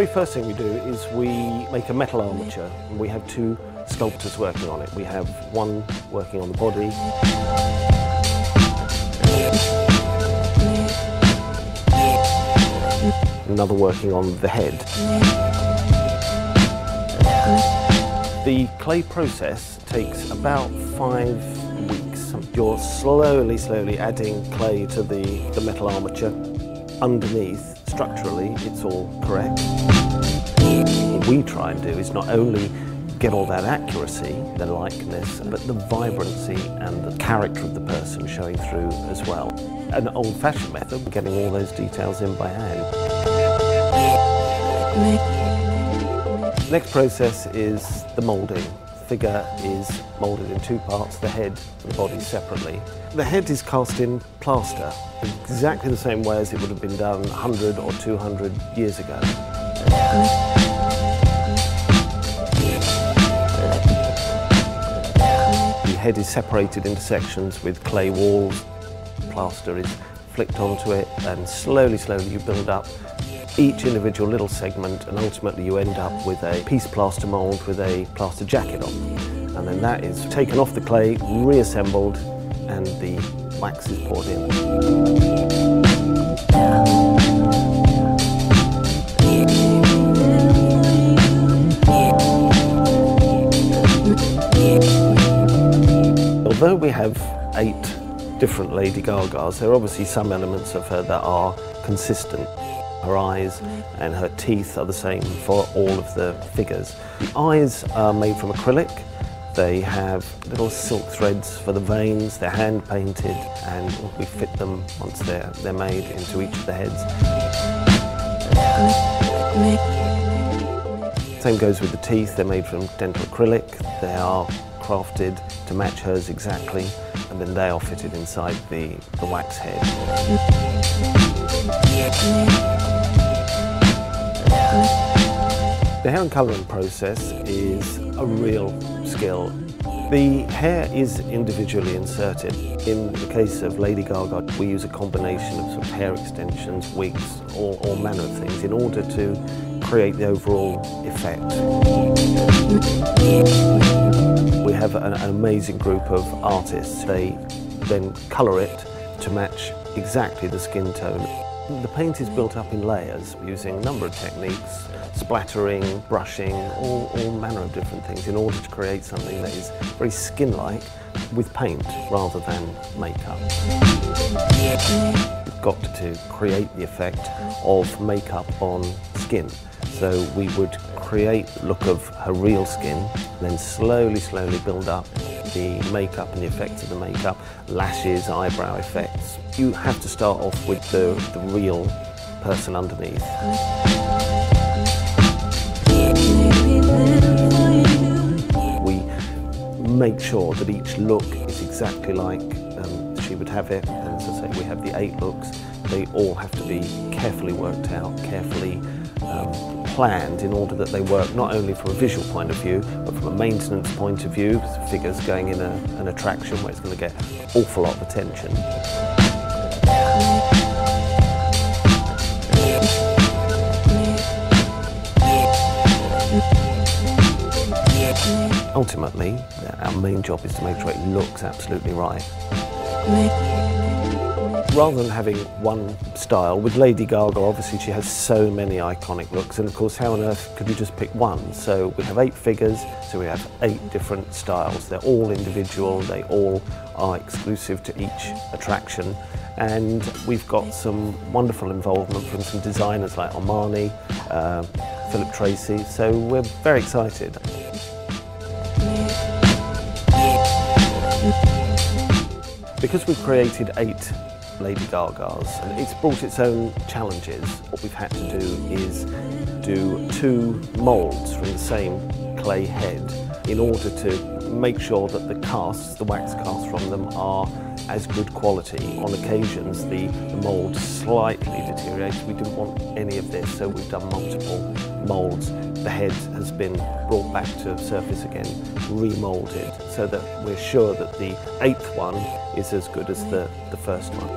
first thing we do is we make a metal armature, and we have two sculptors working on it. We have one working on the body, another working on the head. The clay process takes about 5 weeks. You're slowly adding clay to the metal armature. Underneath, structurally, it's all correct. What we try and do is not only get all that accuracy, the likeness, but the vibrancy and the character of the person showing through as well. An old-fashioned method, getting all those details in by hand. Next process is the moulding. The figure is moulded in two parts, the head and the body separately. The head is cast in plaster, exactly the same way as it would have been done 100 or 200 years ago. The head is separated into sections with clay walls. Plaster is flicked onto it, and slowly you build up each individual little segment, and ultimately you end up with a piece plaster mould with a plaster jacket on. And then that is taken off the clay, reassembled, and the wax is poured in. Although we have 8 different Lady Gagas, there are obviously some elements of her that are consistent. Her eyes and her teeth are the same for all of the figures. The eyes are made from acrylic. They have little silk threads for the veins. They're hand painted, and we fit them once they're made into each of the heads. Same goes with the teeth. They're made from dental acrylic. They are crafted to match hers exactly, and then they are fitted inside the wax head. The hair and colouring process is a real skill. The hair is individually inserted. In the case of Lady Gaga, we use a combination of, hair extensions, wigs, all manner of things in order to create the overall effect. We have an amazing group of artists. They then colour it to match exactly the skin tone. The paint is built up in layers using a number of techniques, splattering, brushing, all manner of different things in order to create something that is very skin-like with paint rather than makeup. We've got to create the effect of makeup on skin. So we would create the look of her real skin, then slowly build up the makeup and the effects of the makeup, lashes, eyebrow effects. You have to start off with the real person underneath. We make sure that each look is exactly like she would have it, and as I say, we have the 8 looks. They all have to be carefully worked out, carefully planned in order that they work not only from a visual point of view, but from a maintenance point of view. Figures going in an attraction where it's going to get an awful lot of attention. Ultimately, our main job is to make sure it looks absolutely right. Rather than having one style, with Lady Gaga, obviously she has so many iconic looks, and of course how on earth could you just pick one? So we have 8 figures, so we have 8 different styles. They're all individual, they all are exclusive to each attraction, and we've got some wonderful involvement from some designers like Armani, Philip Tracy, so we're very excited. Because we've created 8 Lady Gagas, and it's brought its own challenges. What we've had to do is do 2 moulds from the same clay head in order to make sure that the casts, the wax casts from them, are as good quality. On occasions the mould slightly deteriorates. We didn't want any of this, so we've done multiple moulds. The head has been brought back to surface again, remoulded, so that we're sure that the 8th one is as good as the first one.